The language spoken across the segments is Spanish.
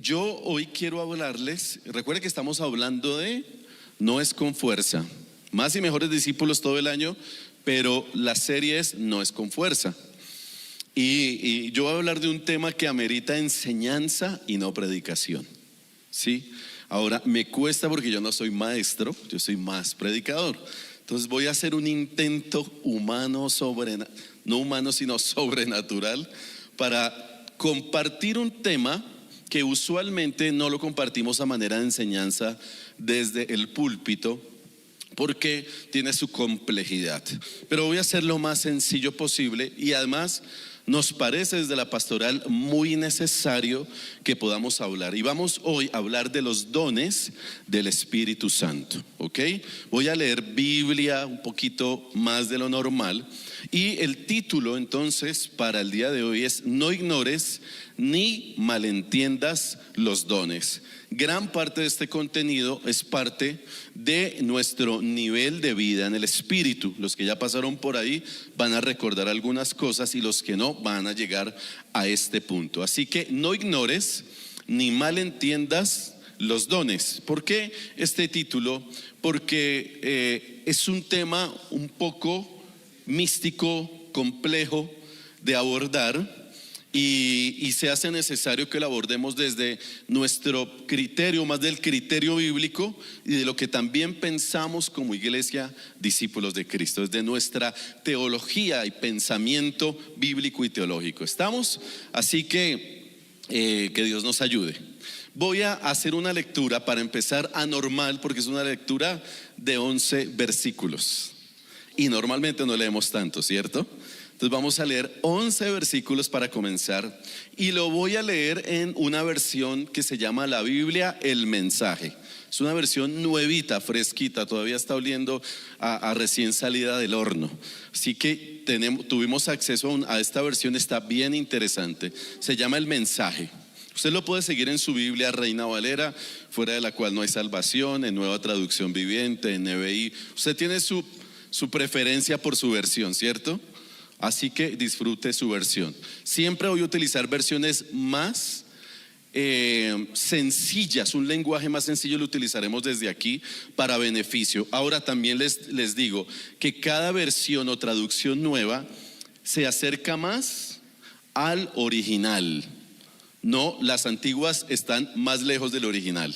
Yo hoy quiero hablarles, recuerden que estamos hablando de no es con fuerza, más y mejores discípulos todo el año, pero la serie es no es con fuerza. Y yo voy a hablar de un tema que amerita enseñanza y no predicación, ¿sí? Ahora, me cuesta porque yo no soy maestro, yo soy más predicador. Entonces voy a hacer un intento humano, no humano sino sobrenatural, para compartir un tema que usualmente no lo compartimos a manera de enseñanza desde el púlpito, porque tiene su complejidad. Pero voy a hacer lo más sencillo posible y además nos parece desde la pastoral muy necesario que podamos hablar. Y vamos hoy a hablar de los dones del Espíritu Santo, ¿ok? Voy a leer Biblia un poquito más de lo normal. Y el título entonces para el día de hoy es no ignores ni malentiendas los dones. Gran parte de este contenido es parte de nuestro nivel de vida en el Espíritu. Los que ya pasaron por ahí van a recordar algunas cosas y los que no van a llegar a este punto. Así que no ignores ni malentiendas los dones. ¿Por qué este título? Porque es un tema un poco místico, complejo de abordar. Y se hace necesario que lo abordemos desde nuestro criterio, más del criterio bíblico y de lo que también pensamos como iglesia, discípulos de Cristo, desde nuestra teología y pensamiento bíblico y teológico. ¿Estamos? Así que Dios nos ayude. Voy a hacer una lectura para empezar anormal, porque es una lectura de 11 versículos. Y normalmente no leemos tanto, ¿cierto? Entonces vamos a leer 11 versículos para comenzar y lo voy a leer en una versión que se llama la Biblia El Mensaje. Es una versión nuevita, fresquita, todavía está oliendo a recién salida del horno. Así que tuvimos acceso a esta versión, está bien interesante. Se llama El Mensaje. Usted lo puede seguir en su Biblia Reina Valera, fuera de la cual no hay salvación, en Nueva Traducción Viviente, en NBI. Usted tiene su preferencia por su versión, ¿cierto? Así que disfrute su versión. Siempre voy a utilizar versiones más sencillas, un lenguaje más sencillo lo utilizaremos desde aquí para beneficio. Ahora también les digo que cada versión o traducción nueva se acerca más al original. No, las antiguas están más lejos del original.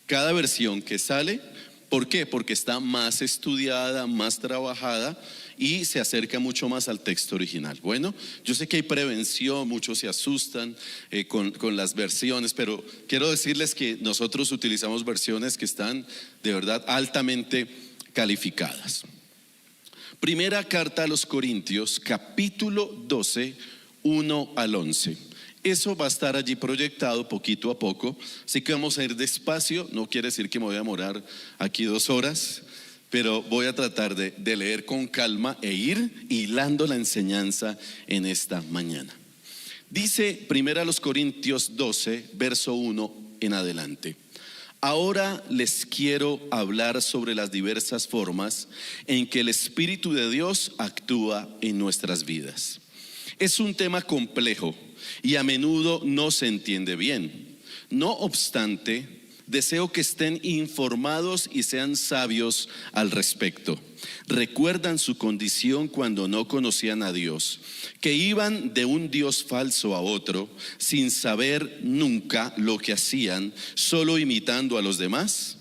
Cada versión que sale, ¿por qué? Porque está más estudiada, más trabajada y se acerca mucho más al texto original. Bueno, yo sé que hay prevención, muchos se asustan con las versiones, pero quiero decirles que nosotros utilizamos versiones que están de verdad altamente calificadas. Primera carta a los Corintios, capítulo 12, 1 al 11. Eso va a estar allí proyectado poquito a poco, así que vamos a ir despacio. No quiere decir que me voy a demorar aquí 2 horas, pero voy a tratar de leer con calma e ir hilando la enseñanza en esta mañana. Dice 1 Corintios 12, verso 1 en adelante. Ahora les quiero hablar sobre las diversas formas en que el Espíritu de Dios actúa en nuestras vidas. Es un tema complejo y a menudo no se entiende bien. No obstante, deseo que estén informados y sean sabios al respecto. Recuerdan su condición cuando no conocían a Dios, que iban de un Dios falso a otro sin saber nunca lo que hacían, solo imitando a los demás.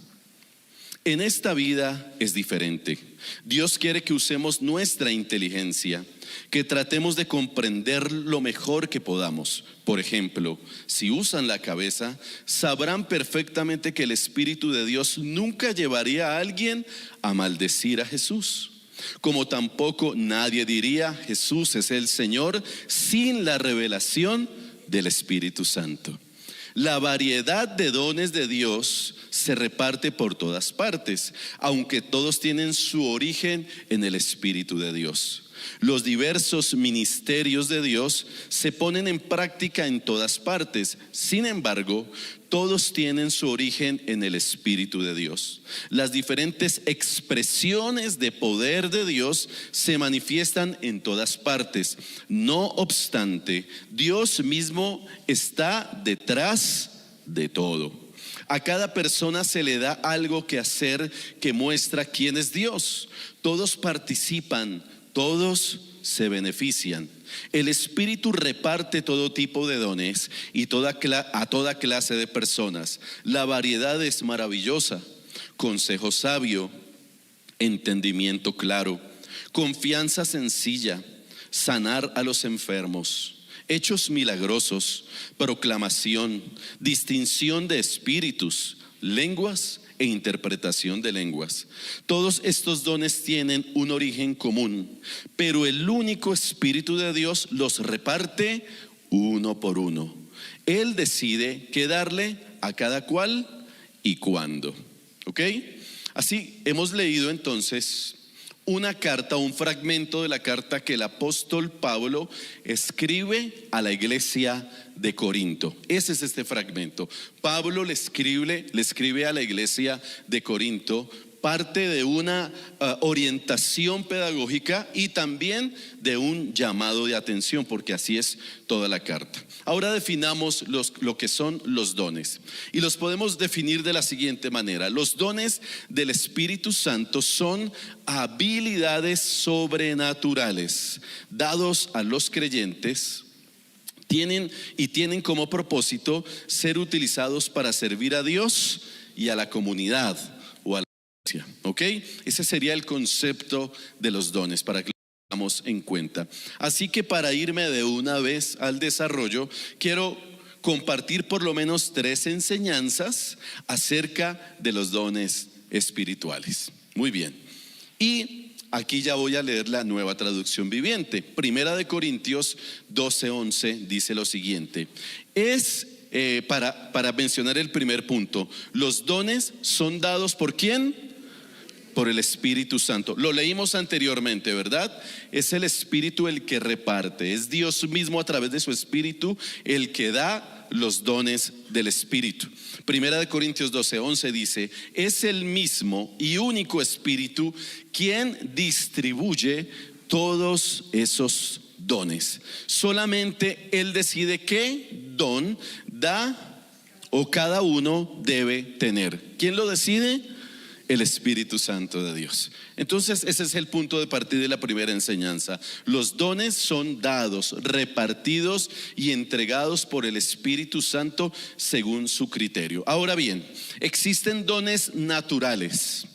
En esta vida es diferente. Dios quiere que usemos nuestra inteligencia, que tratemos de comprender lo mejor que podamos. Por ejemplo, si usan la cabeza, sabrán perfectamente que el Espíritu de Dios nunca llevaría a alguien a maldecir a Jesús. Como tampoco nadie diría Jesús es el Señor sin la revelación del Espíritu Santo. La variedad de dones de Dios se reparte por todas partes, aunque todos tienen su origen en el Espíritu de Dios. Los diversos ministerios de Dios se ponen en práctica en todas partes. Sin embargo, todos tienen su origen en el Espíritu de Dios. Las diferentes expresiones de poder de Dios se manifiestan en todas partes. No obstante, Dios mismo está detrás de todo. A cada persona se le da algo que hacer que muestra quién es Dios. Todos participan, todos se benefician. El Espíritu reparte todo tipo de dones y a toda clase de personas. La variedad es maravillosa. Consejo sabio, entendimiento claro, confianza sencilla, sanar a los enfermos, hechos milagrosos, proclamación, distinción de espíritus, lenguas e interpretación de lenguas. Todos estos dones tienen un origen común, pero el único Espíritu de Dios los reparte uno por uno. Él decide qué darle a cada cual y cuándo. ¿Ok? Así hemos leído entonces una carta, un fragmento de la carta que el apóstol Pablo escribe a la iglesia de Corinto. Ese es este fragmento. Pablo le escribe a la iglesia de Corinto parte de una orientación pedagógica y también de un llamado de atención, porque así es toda la carta. Ahora definamos lo que son los dones, y los podemos definir de la siguiente manera. Los dones del Espíritu Santo son habilidades sobrenaturales dados a los creyentes. Tienen como propósito ser utilizados para servir a Dios y a la comunidad o a la iglesia. ¿Ok? Ese sería el concepto de los dones, para que lo tengamos en cuenta. Así que para irme de una vez al desarrollo, quiero compartir por lo menos 3 enseñanzas acerca de los dones espirituales. Muy bien. Y aquí ya voy a leer la Nueva Traducción Viviente. Primera de Corintios 12:11 dice lo siguiente. Para mencionar el primer punto, los dones son dados ¿por quién? Por el Espíritu Santo. Lo leímos anteriormente, ¿verdad? Es el Espíritu el que reparte. Es Dios mismo a través de su Espíritu el que da los dones del Espíritu. Primera de Corintios 12:11 dice: es el mismo y único Espíritu quien distribuye todos esos dones. Solamente Él decide qué don da o cada uno debe tener. ¿Quién lo decide? El Espíritu Santo de Dios. Entonces ese es el punto de partida de la primera enseñanza. Los dones son dados, repartidos y entregados por el Espíritu Santo según su criterio. Ahora bien, existen dones naturales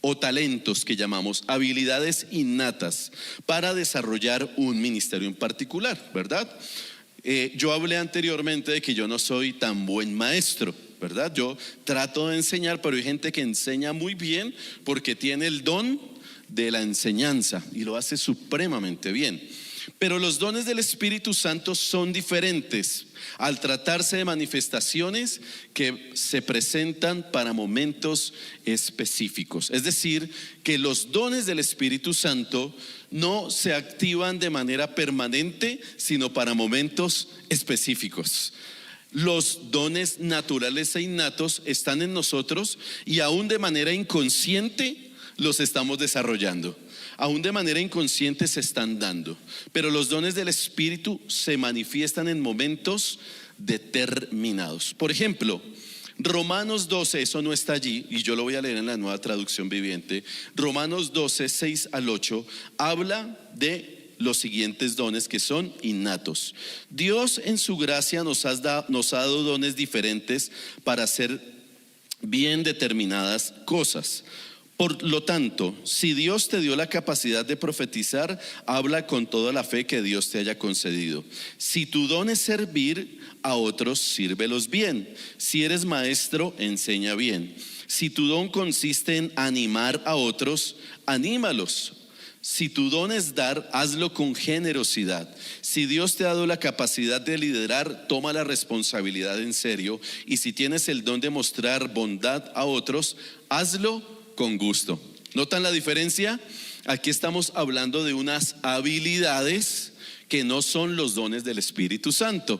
o talentos que llamamos habilidades innatas para desarrollar un ministerio en particular, ¿verdad? Yo hablé anteriormente de que yo no soy tan buen maestro, ¿verdad? Yo trato de enseñar, pero hay gente que enseña muy bien porque tiene el don de la enseñanza y lo hace supremamente bien. Pero los dones del Espíritu Santo son diferentes al tratarse de manifestaciones que se presentan para momentos específicos. Es decir, que los dones del Espíritu Santo no se activan de manera permanente, sino para momentos específicos. Los dones naturales e innatos están en nosotros y aún de manera inconsciente los estamos desarrollando. Aún de manera inconsciente se están dando. Pero los dones del Espíritu se manifiestan en momentos determinados. Por ejemplo, Romanos 12, eso no está allí y yo lo voy a leer en la Nueva Traducción Viviente. Romanos 12, 6 al 8 habla de los siguientes dones que son innatos. Dios en su gracia nos ha dado dones diferentes para hacer bien determinadas cosas. Por lo tanto, si Dios te dio la capacidad de profetizar, habla con toda la fe que Dios te haya concedido. Si tu don es servir a otros, sírvelos bien. Si eres maestro, enseña bien. Si tu don consiste en animar a otros, anímalos. Si tu don es dar, hazlo con generosidad. Si Dios te ha dado la capacidad de liderar, toma la responsabilidad en serio. Y si tienes el don de mostrar bondad a otros, hazlo con gusto. ¿Notan la diferencia? Aquí estamos hablando de unas habilidades que no son los dones del Espíritu Santo,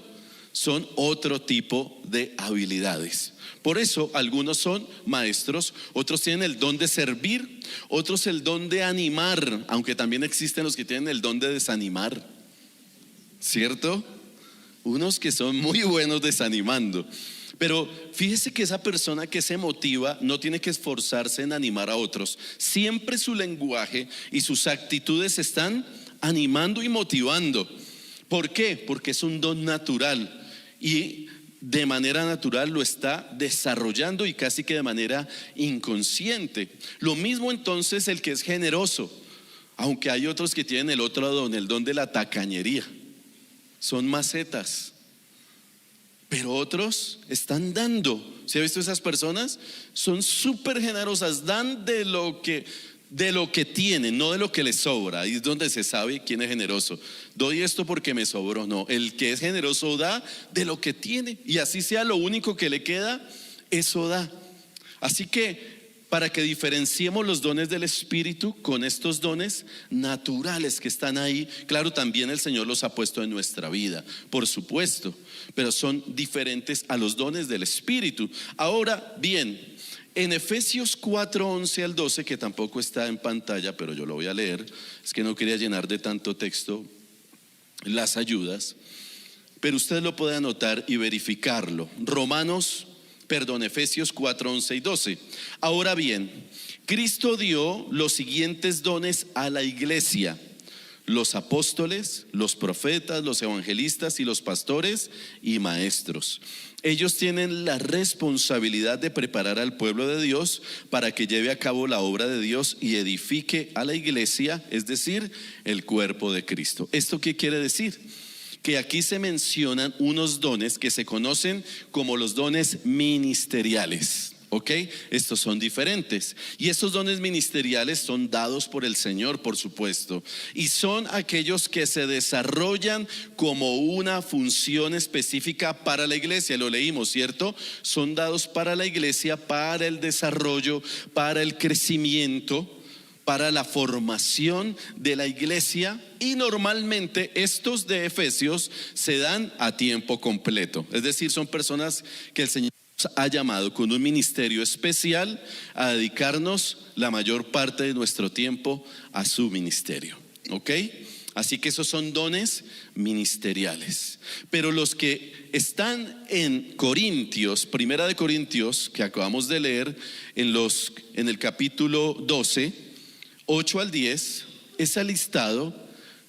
son otro tipo de habilidades. Por eso algunos son maestros, otros tienen el don de servir, otros el don de animar, aunque también existen los que tienen el don de desanimar, ¿cierto? Unos que son muy buenos desanimando. Pero fíjese que esa persona que se motiva no tiene que esforzarse en animar a otros. Siempre su lenguaje y sus actitudes están animando y motivando. ¿Por qué? Porque es un don natural y de manera natural lo está desarrollando y casi que de manera inconsciente. Lo mismo entonces el que es generoso, aunque hay otros que tienen el otro don, el don de la tacañería. Son macetas, pero otros están dando. ¿Se ha visto esas personas? Son súper generosas, dan de lo que tienen, no de lo que les sobra. Ahí es donde se sabe quién es generoso. Doy esto porque me sobró. No, el que es generoso da de lo que tiene, y así sea lo único que le queda, eso da. Así que para que diferenciemos los dones del Espíritu con estos dones naturales que están ahí, claro, también el Señor los ha puesto en nuestra vida, por supuesto, pero son diferentes a los dones del Espíritu. Ahora bien, en Efesios 4, 11 al 12, que tampoco está en pantalla, pero yo lo voy a leer, es que no quería llenar de tanto texto las ayudas, pero usted lo puede anotar y verificarlo. Efesios 4, 11 y 12. Ahora bien, Cristo dio los siguientes dones a la iglesia: los apóstoles, los profetas, los evangelistas y los pastores y maestros. Ellos tienen la responsabilidad de preparar al pueblo de Dios para que lleve a cabo la obra de Dios y edifique a la iglesia, es decir, el cuerpo de Cristo. ¿Esto qué quiere decir? Que aquí se mencionan unos dones que se conocen como los dones ministeriales. ¿Ok? Estos son diferentes. Y estos dones ministeriales son dados por el Señor, por supuesto. Y son aquellos que se desarrollan como una función específica para la iglesia. Lo leímos, ¿cierto? Son dados para la iglesia, para el desarrollo, para el crecimiento, para la formación de la iglesia. Y normalmente estos de Efesios se dan a tiempo completo. Es decir, son personas que el Señor ha llamado con un ministerio especial a dedicarnos la mayor parte de nuestro tiempo a su ministerio. ¿Ok? Así que esos son dones ministeriales. Pero los que están en Corintios, Primera de Corintios, que acabamos de leer en el capítulo 12, 8 al 10, ese listado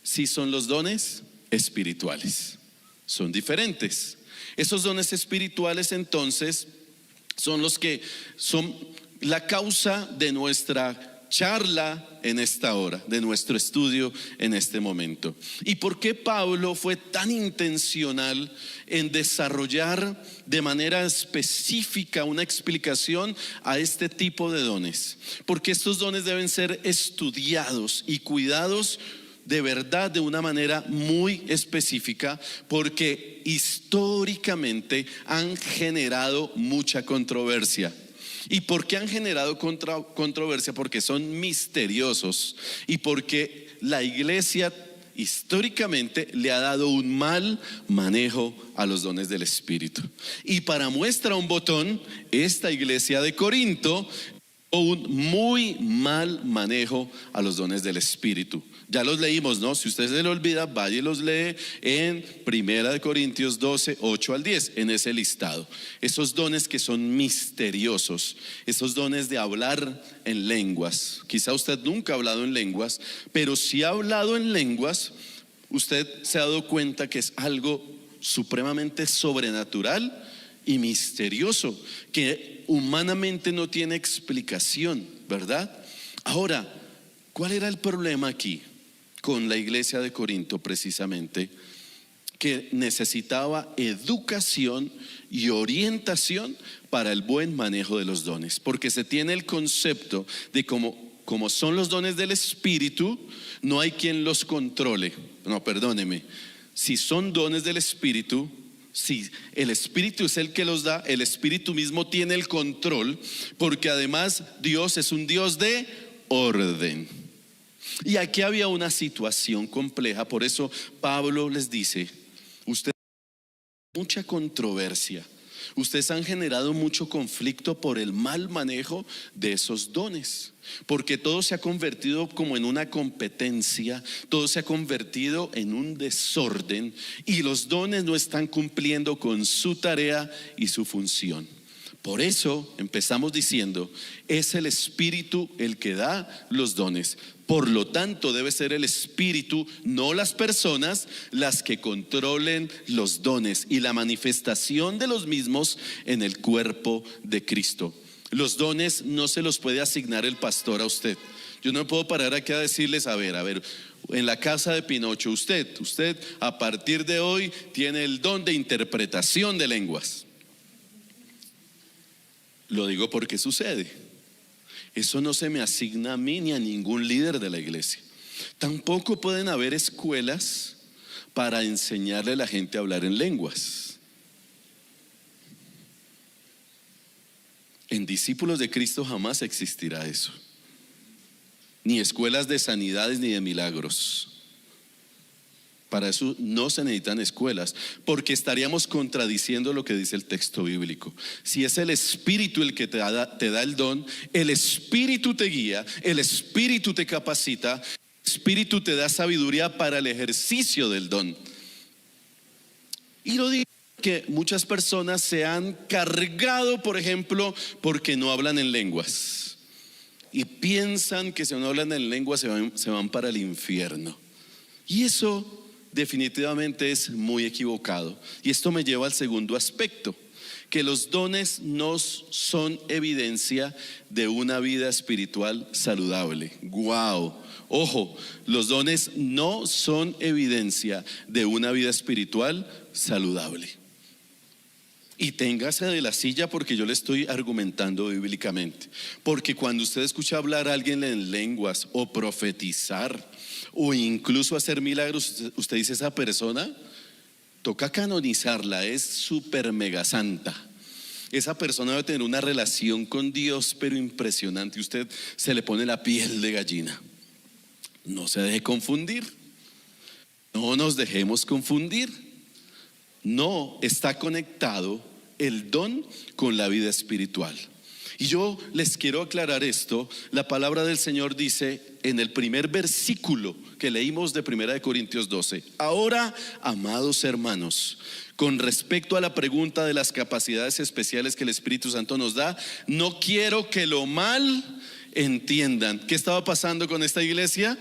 sí son los dones espirituales. Son diferentes. Esos dones espirituales entonces son los que son la causa de nuestra charla en esta hora, de nuestro estudio en este momento. ¿Y por qué Pablo fue tan intencional en desarrollar de manera específica una explicación a este tipo de dones? Porque estos dones deben ser estudiados y cuidados de verdad de una manera muy específica, porque históricamente han generado mucha controversia. ¿Y por qué han generado controversia? Porque son misteriosos y porque la iglesia históricamente le ha dado un mal manejo a los dones del Espíritu. Y para muestra un botón, esta iglesia de Corinto un muy mal manejo a los dones del Espíritu. Ya los leímos, ¿no? Si usted se le olvida, vaya y los lee en Primera de Corintios 12, 8 al 10, en ese listado. Esos dones que son misteriosos, esos dones de hablar en lenguas. Quizá usted nunca ha hablado en lenguas, pero si ha hablado en lenguas, usted se ha dado cuenta que es algo supremamente sobrenatural y misterioso, que humanamente no tiene explicación, ¿verdad? Ahora, ¿cuál era el problema aquí con la iglesia de Corinto precisamente? Que necesitaba educación y orientación para el buen manejo de los dones, porque se tiene el concepto de como son los dones del Espíritu, no hay quien los controle. No, perdóneme, si son dones del Espíritu, si el Espíritu es el que los da, el Espíritu mismo tiene el control, porque además Dios es un Dios de orden. Y aquí había una situación compleja, por eso Pablo les dice: usted mucha controversia, Ustedes han generado mucho conflicto por el mal manejo de esos dones, porque todo se ha convertido como en una competencia, todo se ha convertido en un desorden y los dones no están cumpliendo con su tarea y su función. Por eso empezamos diciendo, es el Espíritu el que da los dones. Por lo tanto, debe ser el Espíritu, no las personas, las que controlen los dones y la manifestación de los mismos en el cuerpo de Cristo. Los dones no se los puede asignar el pastor a usted. Yo no puedo parar aquí a decirles, a ver, en la casa de Pinocho, usted a partir de hoy tiene el don de interpretación de lenguas. Lo digo porque sucede. Eso no se me asigna a mí ni a ningún líder de la iglesia. Tampoco pueden haber escuelas para enseñarle a la gente a hablar en lenguas. En discípulos de Cristo jamás existirá eso. Ni escuelas de sanidades ni de milagros. Para eso no se necesitan escuelas, porque estaríamos contradiciendo lo que dice el texto bíblico. Si es el Espíritu el que te da el don, el Espíritu te guía, el Espíritu te capacita, el Espíritu te da sabiduría para el ejercicio del don. Y lo digo que muchas personas se han cargado, por ejemplo, porque no hablan en lenguas. Y piensan que si no hablan en lenguas se van para el infierno. Y eso definitivamente es muy equivocado. Y esto me lleva al segundo aspecto, que los dones no son evidencia de una vida espiritual saludable. ¡Wow! Ojo, los dones no son evidencia de una vida espiritual saludable. Y téngase de la silla porque yo le estoy argumentando bíblicamente. Porque cuando usted escucha hablar a alguien en lenguas o profetizar o incluso hacer milagros, usted dice, esa persona toca canonizarla, es súper mega santa. Esa persona debe tener una relación con Dios pero impresionante, y usted se le pone la piel de gallina. No se deje confundir, no nos dejemos confundir. No está conectado el don con la vida espiritual. Y yo les quiero aclarar esto. La palabra del Señor dice en el primer versículo que leímos de 1 Corintios 12: ahora, amados hermanos, con respecto a la pregunta de las capacidades especiales que el Espíritu Santo nos da, no quiero que lo mal entiendan. ¿Qué estaba pasando con esta iglesia?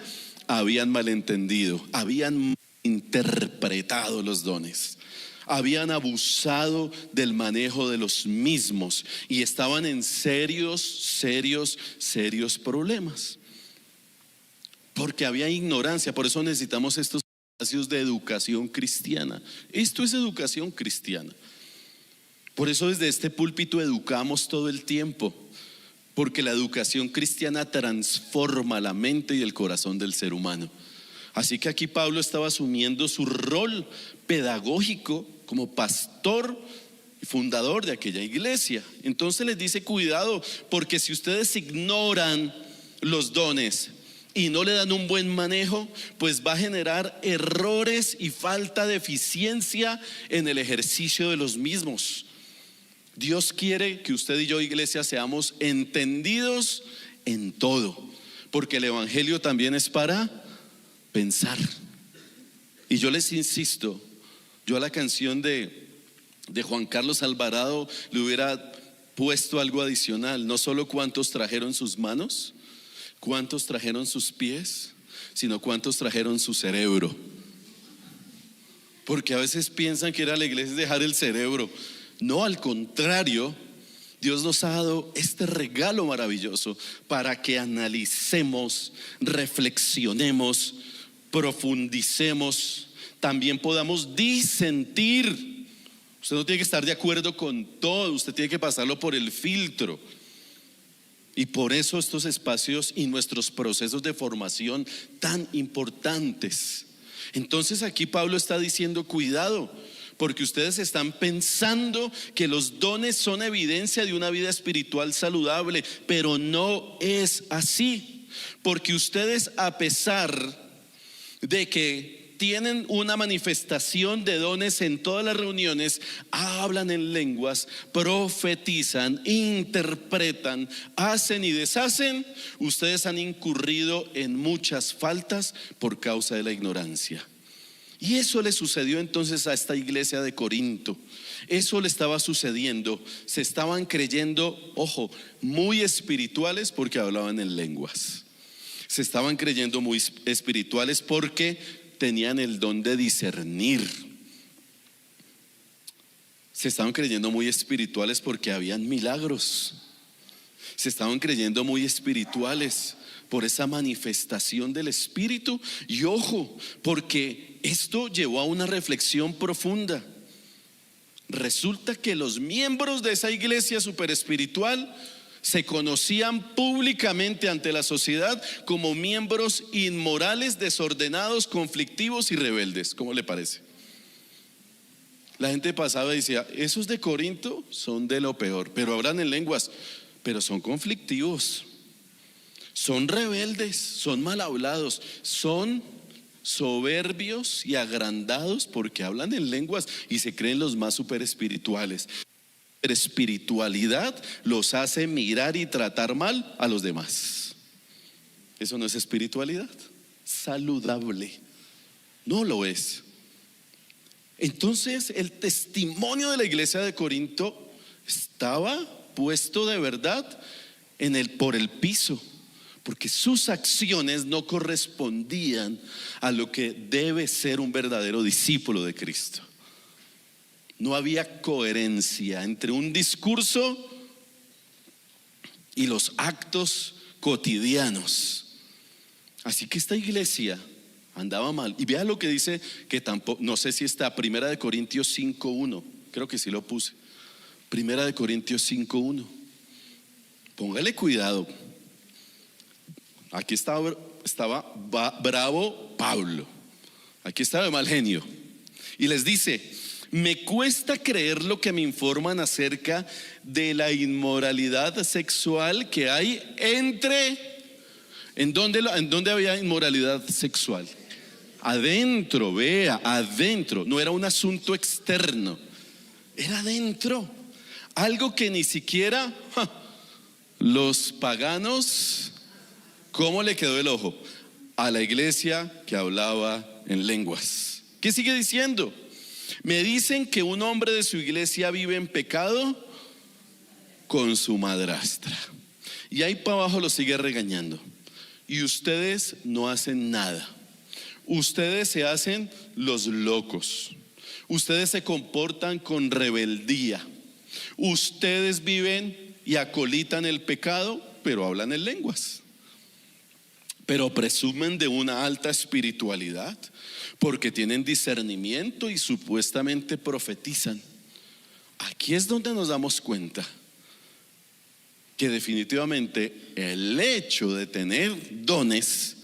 Habían malentendido, habían interpretado los dones, habían abusado del manejo de los mismos y estaban en serios problemas, porque había ignorancia. Por eso necesitamos estos espacios de educación cristiana. Esto es educación cristiana. Por eso desde este púlpito educamos todo el tiempo, porque la educación cristiana transforma la mente y el corazón del ser humano. Así que aquí Pablo estaba asumiendo su rol pedagógico como pastor y fundador de aquella iglesia. Entonces les dice, cuidado, porque si ustedes ignoran los dones y no le dan un buen manejo, pues va a generar errores y falta de eficiencia en el ejercicio de los mismos. Dios quiere que usted y yo, iglesia, seamos entendidos en todo, porque el evangelio también es para pensar. Y yo les insisto, yo a la canción de Juan Carlos Alvarado le hubiera puesto algo adicional: no solo cuántos trajeron sus manos, cuántos trajeron sus pies, sino cuántos trajeron su cerebro. Porque a veces piensan que ir a la iglesia es dejar el cerebro. No, al contrario, Dios nos ha dado este regalo maravilloso para que analicemos, reflexionemos, profundicemos, también podamos disentir. Usted no tiene que estar de acuerdo con todo, usted tiene que pasarlo por el filtro. Y por eso estos espacios y nuestros procesos de formación tan importantes. Entonces aquí Pablo está diciendo, cuidado, porque ustedes están pensando que los dones son evidencia de una vida espiritual saludable, pero no es así. Porque ustedes, a pesar de que tienen una manifestación de dones en todas las reuniones, hablan en lenguas, profetizan, interpretan, hacen y deshacen, ustedes han incurrido en muchas faltas por causa de la ignorancia. Y eso le sucedió entonces a esta iglesia de Corinto. Eso le estaba sucediendo. Se estaban creyendo, ojo, muy espirituales porque hablaban en lenguas. Se estaban creyendo muy espirituales porque tenían el don de discernir. Se estaban creyendo muy espirituales porque habían milagros. Se estaban creyendo muy espirituales por esa manifestación del Espíritu. Y ojo, porque esto llevó a una reflexión profunda. Resulta que los miembros de esa iglesia super espiritual se conocían públicamente ante la sociedad como miembros inmorales, desordenados, conflictivos y rebeldes. ¿Cómo le parece? La gente pasaba y decía: esos de Corinto son de lo peor, pero hablan en lenguas, pero son conflictivos, son rebeldes, son mal hablados, son soberbios y agrandados porque hablan en lenguas y se creen los más super espirituales. La espiritualidad los hace mirar y tratar mal a los demás. Eso no es espiritualidad saludable, no lo es. Entonces el testimonio de la iglesia de Corinto estaba puesto de verdad por el piso, porque sus acciones no correspondían a lo que debe ser un verdadero discípulo de Cristo. No había coherencia entre un discurso y los actos cotidianos. Así que esta iglesia andaba mal. Y vea lo que dice, que tampoco, no sé si está, 1 Corintios 5:1, creo que sí lo puse. 1 Corintios 5:1. Póngale cuidado. Aquí estaba bravo Pablo. Aquí estaba de mal genio. Y les dice: me cuesta creer lo que me informan acerca de la inmoralidad sexual que hay ¿en dónde había inmoralidad sexual? Adentro, vea, adentro. No era un asunto externo, era adentro. Algo que ni siquiera los paganos. ¿Cómo le quedó el ojo? A la iglesia que hablaba en lenguas. ¿Qué sigue diciendo? Me dicen que un hombre de su iglesia vive en pecado con su madrastra. Y ahí para abajo lo sigue regañando. Y ustedes no hacen nada. Ustedes se hacen los locos. Ustedes se comportan con rebeldía. Ustedes viven y acolitan el pecado, pero hablan en lenguas. Pero presumen de una alta espiritualidad porque tienen discernimiento y supuestamente profetizan. Aquí es donde nos damos cuenta que definitivamente el hecho de tener dones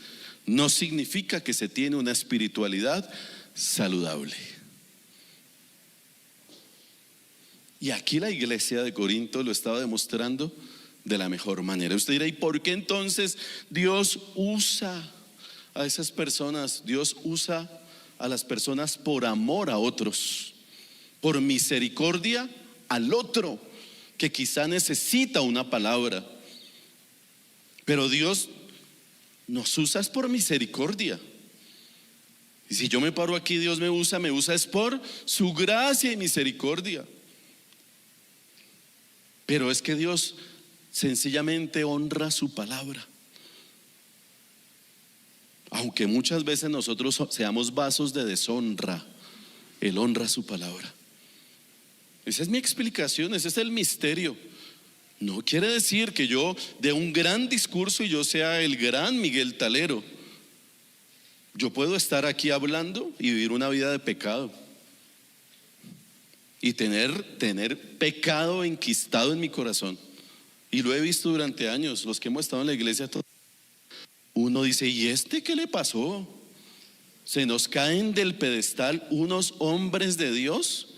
no significa que se tiene una espiritualidad saludable. Y aquí la iglesia de Corinto lo estaba demostrando de la mejor manera. Usted dirá: ¿y por qué entonces Dios usa a esas personas? Dios usa a las personas por amor a otros, por misericordia al otro que quizá necesita una palabra. Pero Dios nos usa es por misericordia. Y si yo me paro aquí, Dios me usa es por su gracia y misericordia. Pero es que Dios sencillamente honra su palabra. Aunque muchas veces nosotros seamos vasos de deshonra, Él honra su palabra. Esa es mi explicación, ese es el misterio. No quiere decir que yo dé un gran discurso y yo sea el gran Miguel Talero. Yo puedo estar aquí hablando y vivir una vida de pecado y tener pecado enquistado en mi corazón. Y lo he visto durante años, los que hemos estado en la iglesia. Uno dice: ¿y este qué le pasó? Se nos caen del pedestal unos hombres de Dios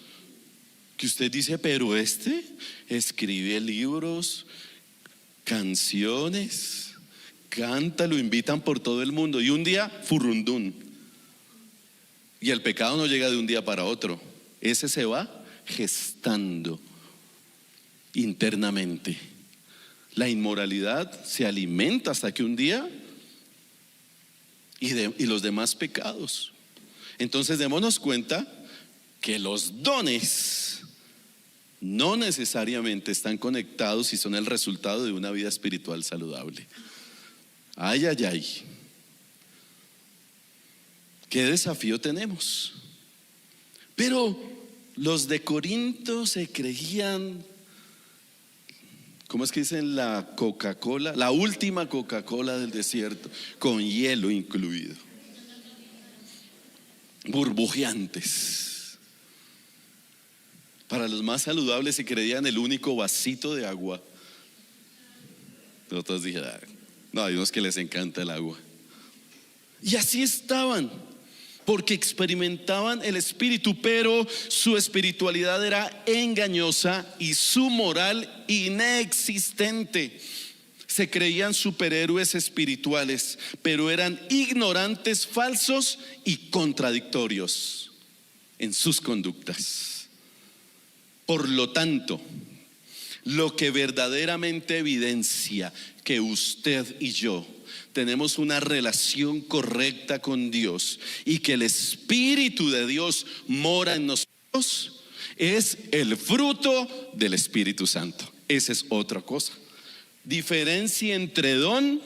que usted dice: pero este escribe libros, canciones, canta, lo invitan por todo el mundo, y un día furrundún. Y el pecado no llega de un día para otro. Ese se va gestando internamente. La inmoralidad se alimenta hasta que un día y los demás pecados. Entonces démonos cuenta que los dones no necesariamente están conectados y son el resultado de una vida espiritual saludable. Ay, ay, ay. ¿Qué desafío tenemos? Pero los de Corinto se creían, ¿cómo es que dicen? La Coca-Cola, la última Coca-Cola del desierto, con hielo incluido. Burbujeantes. Para los más saludables se creían el único vasito de agua. Otros dijeron, no, hay unos que les encanta el agua. Y así estaban, porque experimentaban el Espíritu, pero su espiritualidad era engañosa y su moral inexistente. Se creían superhéroes espirituales, pero eran ignorantes, falsos y contradictorios en sus conductas. Por lo tanto, lo que verdaderamente evidencia que usted y yo tenemos una relación correcta con Dios y que el Espíritu de Dios mora en nosotros es el fruto del Espíritu Santo. Esa es otra cosa. Diferencia entre don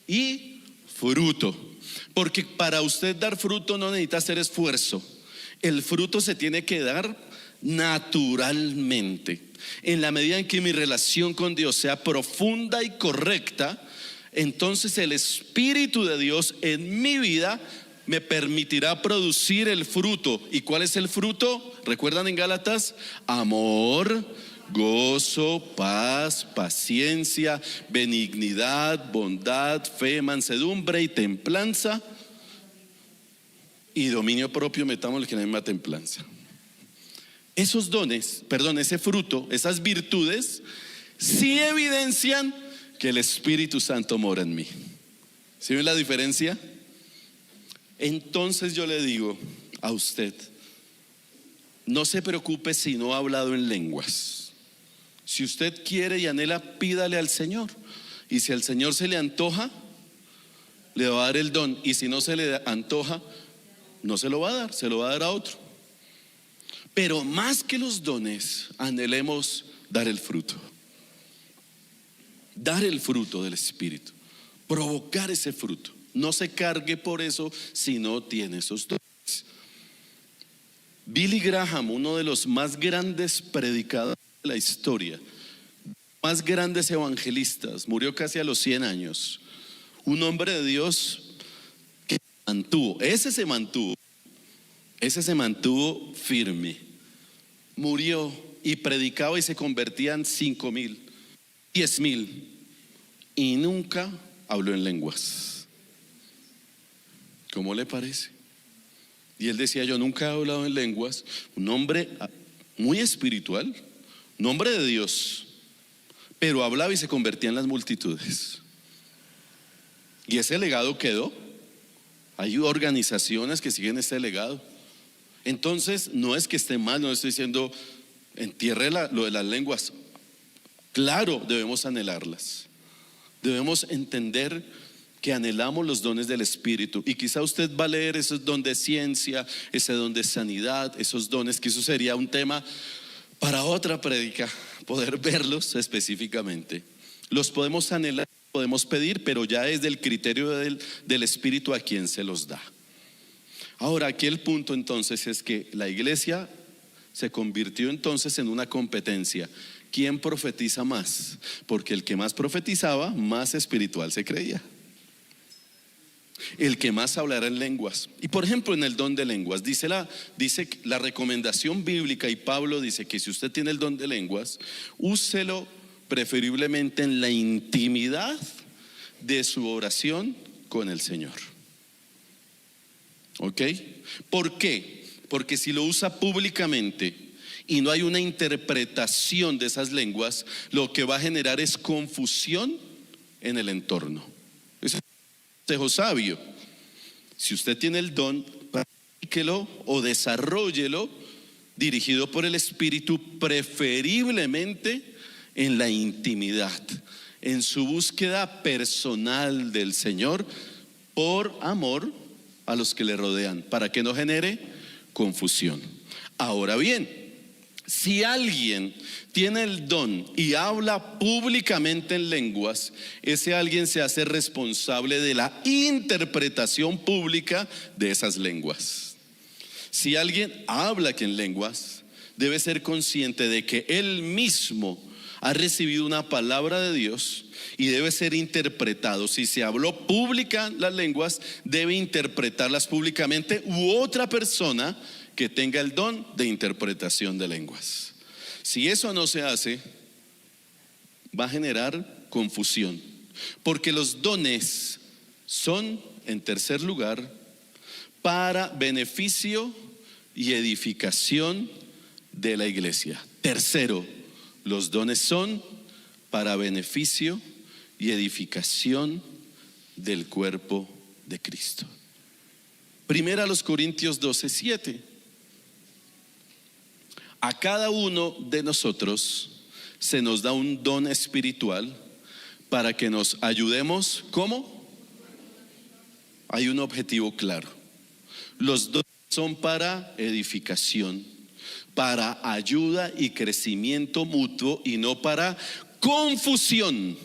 y fruto. Porque para usted dar fruto no necesita hacer esfuerzo. El fruto se tiene que dar naturalmente. En la medida en que mi relación con Dios sea profunda y correcta, entonces el Espíritu de Dios en mi vida me permitirá producir el fruto. ¿Y cuál es el fruto? ¿Recuerdan en Gálatas? Amor, gozo, paz, paciencia, benignidad, bondad, fe, mansedumbre y templanza. Y dominio propio, metámosle que no hay más templanza. Esos dones, ese fruto, esas virtudes, sí evidencian que el Espíritu Santo mora en mí. ¿Sí ven la diferencia? Entonces yo le digo a usted, no se preocupe si no ha hablado en lenguas. Si usted quiere y anhela, pídale al Señor. Y si al Señor se le antoja, le va a dar el don. Y si no se le antoja, no se lo va a dar, se lo va a dar a otro. Pero más que los dones, anhelemos dar el fruto. Dar el fruto del Espíritu. Provocar ese fruto. No se cargue por eso si no tiene esos dones. Billy Graham, uno de los más grandes predicadores de la historia, más grandes evangelistas, murió casi a los 100 años. Un hombre de Dios que ese se mantuvo firme. Murió y predicaba y se convertían 5,000, 10,000 y nunca habló en lenguas. ¿Cómo le parece? Y él decía, yo nunca he hablado en lenguas. Un hombre muy espiritual, un hombre de Dios, pero hablaba y se convertía en las multitudes. Y ese legado quedó. Hay organizaciones que siguen ese legado. Entonces no es que esté mal, no estoy diciendo entierre lo de las lenguas. Claro, debemos anhelarlas. Debemos entender que anhelamos los dones del Espíritu. Y quizá usted va a leer esos dones de ciencia, ese don de sanidad, esos dones, que eso sería un tema para otra prédica, poder verlos específicamente. Los podemos anhelar, podemos pedir, pero ya es del criterio del Espíritu a quien se los da. Ahora, aquí el punto entonces es que la iglesia se convirtió entonces en una competencia. ¿Quién profetiza más? Porque el que más profetizaba, más espiritual se creía. El que más hablara en lenguas. Y por ejemplo, en el don de lenguas, dice la recomendación bíblica, y Pablo dice que si usted tiene el don de lenguas, úselo preferiblemente en la intimidad de su oración con el Señor. ¿Ok? ¿Por qué? Porque si lo usa públicamente y no hay una interpretación de esas lenguas, lo que va a generar es confusión en el entorno. Ese es un consejo sabio. Si usted tiene el don, practique practíquelo o desarróllelo dirigido por el Espíritu, preferiblemente en la intimidad, en su búsqueda personal del Señor, por amor a los que le rodean, para que no genere confusión. Ahora bien, si alguien tiene el don y habla públicamente en lenguas, ese alguien se hace responsable de la interpretación pública de esas lenguas. Si alguien habla aquí en lenguas, debe ser consciente de que él mismo ha recibido una palabra de Dios y debe ser interpretado. Si se habló pública las lenguas, debe interpretarlas públicamente, u otra persona que tenga el don de interpretación de lenguas. Si eso no se hace, va a generar confusión, porque los dones son, en tercer lugar, para beneficio y edificación de la iglesia. Tercero, los dones son para beneficio y edificación del cuerpo de Cristo. Primera a los Corintios 12:7. A cada uno de nosotros se nos da un don espiritual para que nos ayudemos. ¿Cómo? Hay un objetivo claro. Los dones son para edificación, para ayuda y crecimiento mutuo, y no para confusión.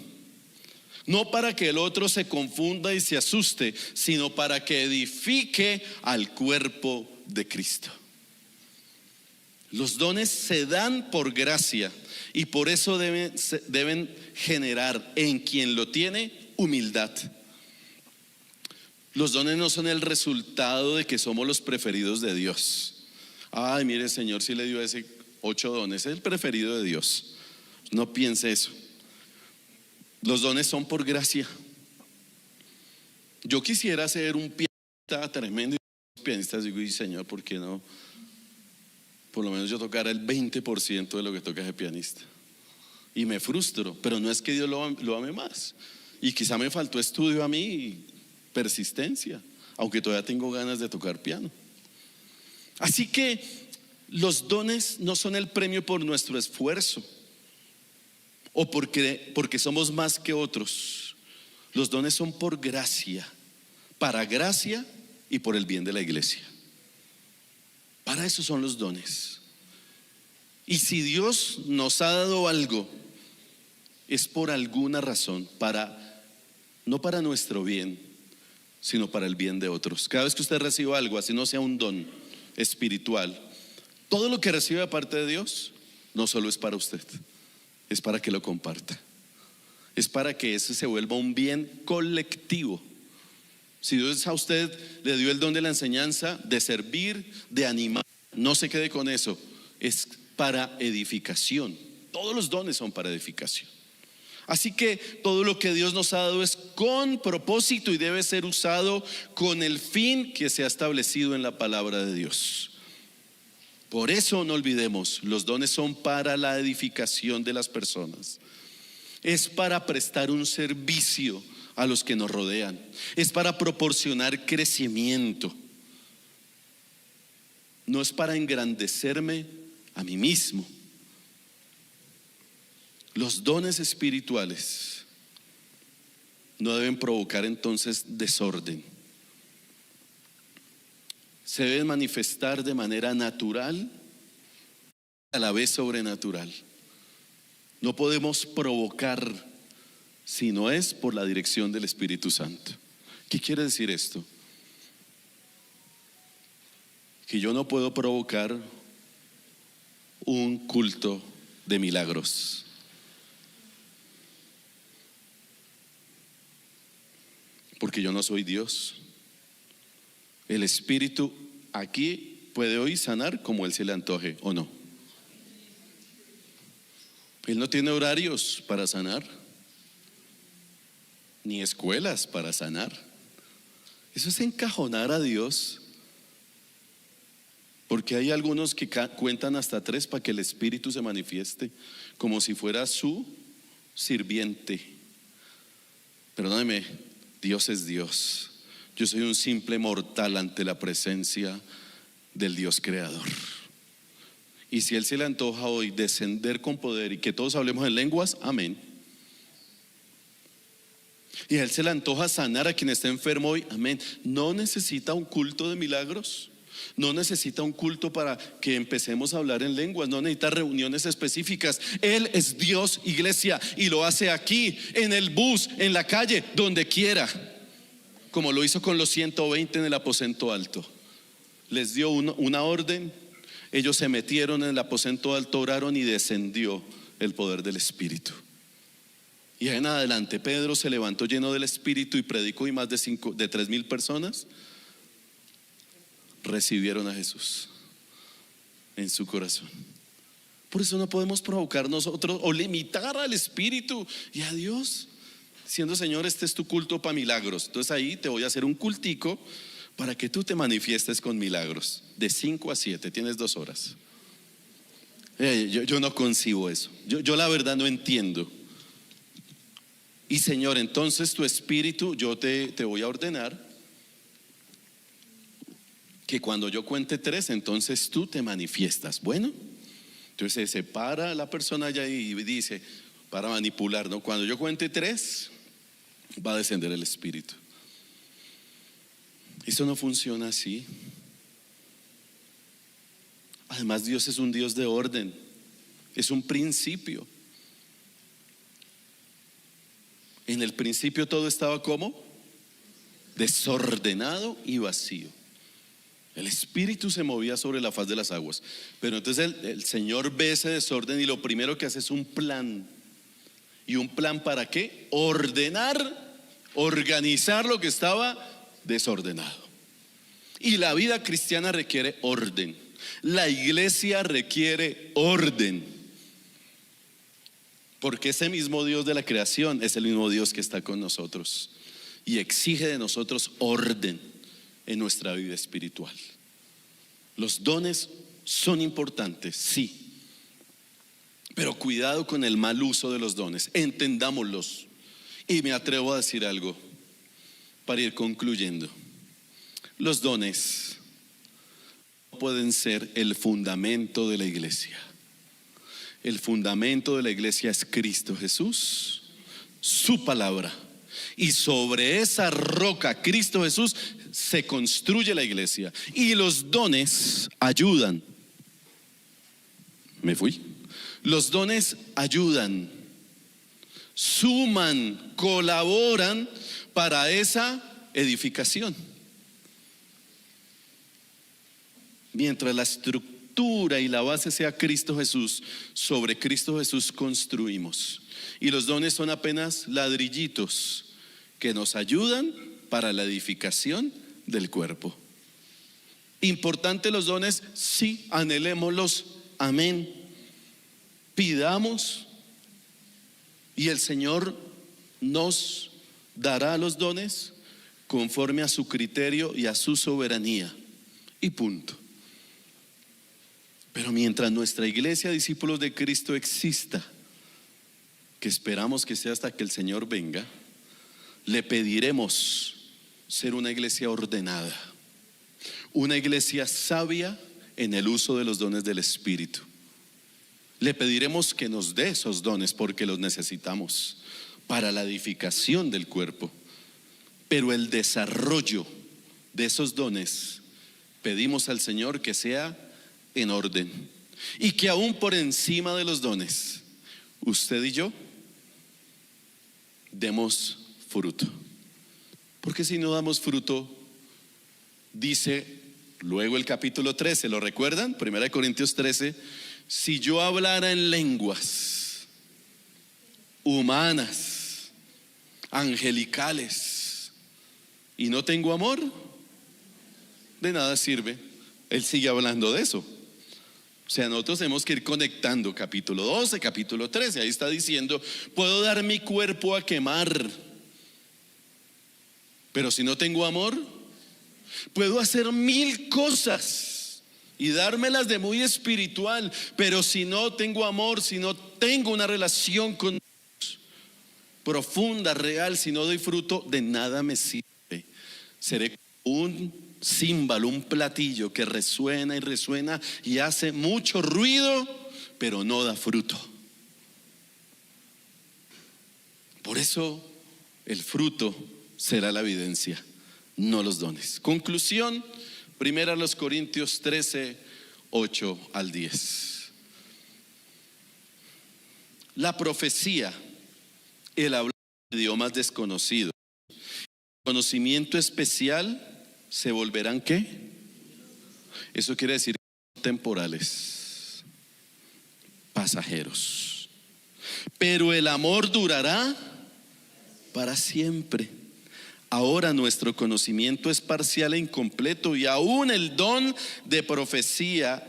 No para que el otro se confunda y se asuste, sino para que edifique al cuerpo de Cristo. Los dones se dan por gracia y por eso deben generar en quien lo tiene humildad. Los dones no son el resultado de que somos los preferidos de Dios. Ay, mire, el Señor sí le dio ese 8 dones, es el preferido de Dios. No piense eso. Los dones son por gracia. Yo quisiera ser un pianista tremendo, y los pianistas digo, y Señor, ¿por qué no? Por lo menos yo tocara el 20% de lo que toca ese pianista. Y me frustro, pero no es que Dios lo ame más. Y quizá me faltó estudio a mí y persistencia, aunque todavía tengo ganas de tocar piano. Así que los dones no son el premio por nuestro esfuerzo o porque somos más que otros. Los dones son por gracia, para gracia y por el bien de la iglesia. Para eso son los dones. Y si Dios nos ha dado algo, es por alguna razón, no para nuestro bien, sino para el bien de otros. Cada vez que usted reciba algo, así no sea un don espiritual, todo lo que recibe de parte de Dios no solo es para usted, es para que lo comparta, es para que ese se vuelva un bien colectivo. Si Dios a usted le dio el don de la enseñanza, de servir, de animar, no se quede con eso, es para edificación. Todos los dones son para edificación. Así que todo lo que Dios nos ha dado es con propósito y debe ser usado con el fin que se ha establecido en la palabra de Dios. Por eso no olvidemos, los dones son para la edificación de las personas. Es para prestar un servicio a los que nos rodean. Es para proporcionar crecimiento. No es para engrandecerme a mí mismo. Los dones espirituales no deben provocar entonces desorden. Se deben manifestar de manera natural, a la vez sobrenatural. No podemos provocar si no es por la dirección del Espíritu Santo. ¿Qué quiere decir esto? Que yo no puedo provocar un culto de milagros. Porque yo no soy Dios. El Espíritu aquí puede hoy sanar como Él se le antoje, ¿o no? Él no tiene horarios para sanar, ni escuelas para sanar. Eso es encajonar a Dios, porque hay algunos que cuentan hasta 3 para que el Espíritu se manifieste, como si fuera su sirviente. Perdóneme, Dios es Dios. Yo soy un simple mortal ante la presencia del Dios creador. Y si Él se le antoja hoy descender con poder y que todos hablemos en lenguas, amén. Y a Él se le antoja sanar a quien está enfermo hoy, amén. No necesita un culto de milagros, no necesita un culto para que empecemos a hablar en lenguas, no necesita reuniones específicas. Él es Dios, iglesia, y lo hace aquí, en el bus, en la calle, donde quiera, como lo hizo con los 120 en el aposento alto. Les dio una orden, ellos se metieron en el aposento alto, oraron y descendió el poder del Espíritu. Y en adelante Pedro se levantó lleno del Espíritu y predicó, y más de 3,000 personas recibieron a Jesús en su corazón. Por eso no podemos provocar nosotros o limitar al Espíritu y a Dios, diciendo: Señor, este es tu culto para milagros. Entonces ahí te voy a hacer un cultico para que tú te manifiestes con milagros. De 5 a 7, tienes 2 horas. Yo no concibo eso. Yo la verdad no entiendo. Y Señor, entonces tu Espíritu, yo te voy a ordenar que cuando yo cuente 3, entonces tú te manifiestas. Bueno, entonces se para la persona allá y dice, para manipular, ¿no? Cuando yo cuente 3, va a descender el Espíritu. Eso no funciona así. Además, Dios es un Dios de orden, es un principio. En el principio todo estaba como desordenado y vacío. El Espíritu se movía sobre la faz de las aguas. Pero entonces el Señor ve ese desorden y lo primero que hace es un plan. ¿Y un plan para qué? Ordenar, organizar lo que estaba desordenado. Y la vida cristiana requiere orden. La iglesia requiere orden. Porque ese mismo Dios de la creación es el mismo Dios que está con nosotros y exige de nosotros orden en nuestra vida espiritual. Los dones son importantes, sí, pero cuidado con el mal uso de los dones. Entendámoslos. Y me atrevo a decir algo para ir concluyendo. Los dones pueden ser el fundamento de la iglesia. El fundamento de la iglesia es Cristo Jesús, su palabra. Y sobre esa roca, Cristo Jesús, se construye la iglesia. Y los dones ayudan. ¿Me fui? Los dones ayudan, suman, colaboran para esa edificación. Mientras la estructura y la base sea Cristo Jesús, sobre Cristo Jesús construimos. Y los dones son apenas ladrillitos que nos ayudan para la edificación del cuerpo. Importante los dones, sí, anhelémoslos, amén. Pidamos y el Señor nos dará los dones conforme a su criterio y a su soberanía. Y punto. Pero mientras nuestra iglesia, discípulos de Cristo, exista, que esperamos que sea hasta que el Señor venga, le pediremos ser una iglesia ordenada, una iglesia sabia en el uso de los dones del Espíritu. Le pediremos que nos dé esos dones porque los necesitamos para la edificación del cuerpo. Pero el desarrollo de esos dones, pedimos al Señor que sea en orden y que aún por encima de los dones, usted y yo demos fruto. Porque si no damos fruto, dice luego el capítulo 13, ¿lo recuerdan? 1 Corintios 13, si yo hablara en lenguas humanas, angelicales, y no tengo amor, de nada sirve. Él sigue hablando de eso. O sea, nosotros tenemos que ir conectando capítulo 12, capítulo 13. Ahí está diciendo, puedo dar mi cuerpo a quemar, pero si no tengo amor, puedo hacer 1000 cosas y dármelas de muy espiritual, pero si no tengo amor, si no tengo una relación con Dios profunda, real, si no doy fruto, de nada me sirve. Seré un címbalo, un platillo que resuena y resuena y hace mucho ruido, pero no da fruto. Por eso el fruto será la evidencia, no los dones. Conclusión, 1 Corintios 13, 8 al 10. La profecía, el hablar de idiomas desconocidos, conocimiento especial se volverán ¿qué? Eso quiere decir temporales, pasajeros. Pero el amor durará para siempre. Ahora nuestro conocimiento es parcial e incompleto, y aún el don de profecía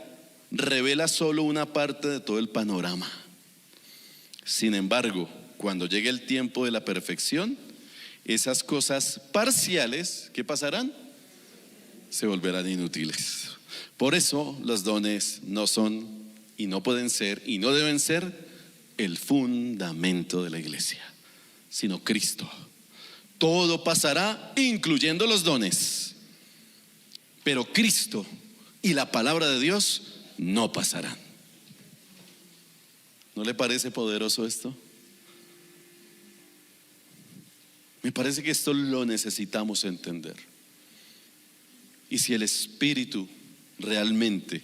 revela solo una parte de todo el panorama. Sin embargo, cuando llegue el tiempo de la perfección, esas cosas parciales, ¿qué pasarán? Se volverán inútiles. Por eso los dones no son y no pueden ser y no deben ser el fundamento de la iglesia, sino Cristo. Todo pasará, incluyendo los dones, pero Cristo y la palabra de Dios no pasarán. ¿No le parece poderoso esto? Me parece que esto lo necesitamos entender. Y si el Espíritu realmente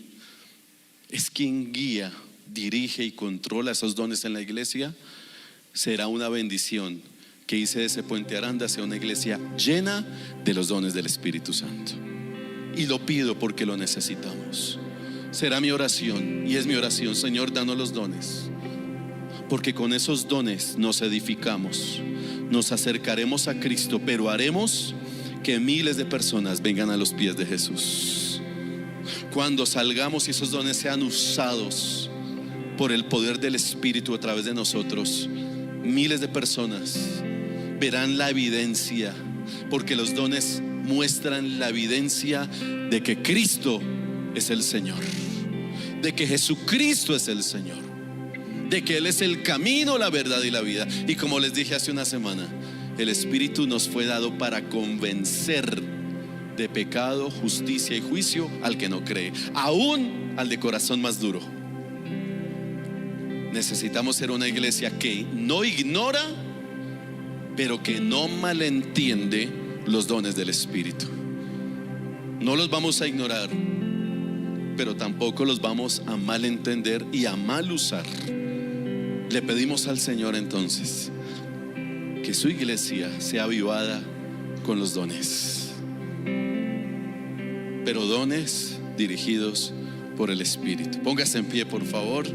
es quien guía, dirige y controla esos dones en la iglesia, será una bendición que hice de ese Puente Aranda sea una iglesia llena de los dones del Espíritu Santo. Y lo pido porque lo necesitamos. Será mi oración, y es mi oración: Señor, danos los dones, porque con esos dones nos edificamos, nos acercaremos a Cristo, pero haremos que miles de personas vengan a los pies de Jesús. Cuando salgamos y esos dones sean usados por el poder del Espíritu a través de nosotros, miles de personas verán la evidencia, porque los dones muestran la evidencia de que Cristo es el Señor, de que Jesucristo es el Señor, de que Él es el camino, la verdad y la vida. Y como les dije hace una semana, el Espíritu nos fue dado para convencer de pecado, justicia y juicio al que no cree, aún al de corazón más duro. Necesitamos ser una iglesia que no ignora, pero que no malentiende los dones del Espíritu. No los vamos a ignorar, pero tampoco los vamos a malentender y a mal usar. Le pedimos al Señor entonces que su iglesia sea avivada con los dones, pero dones dirigidos por el Espíritu. Póngase en pie, por favor.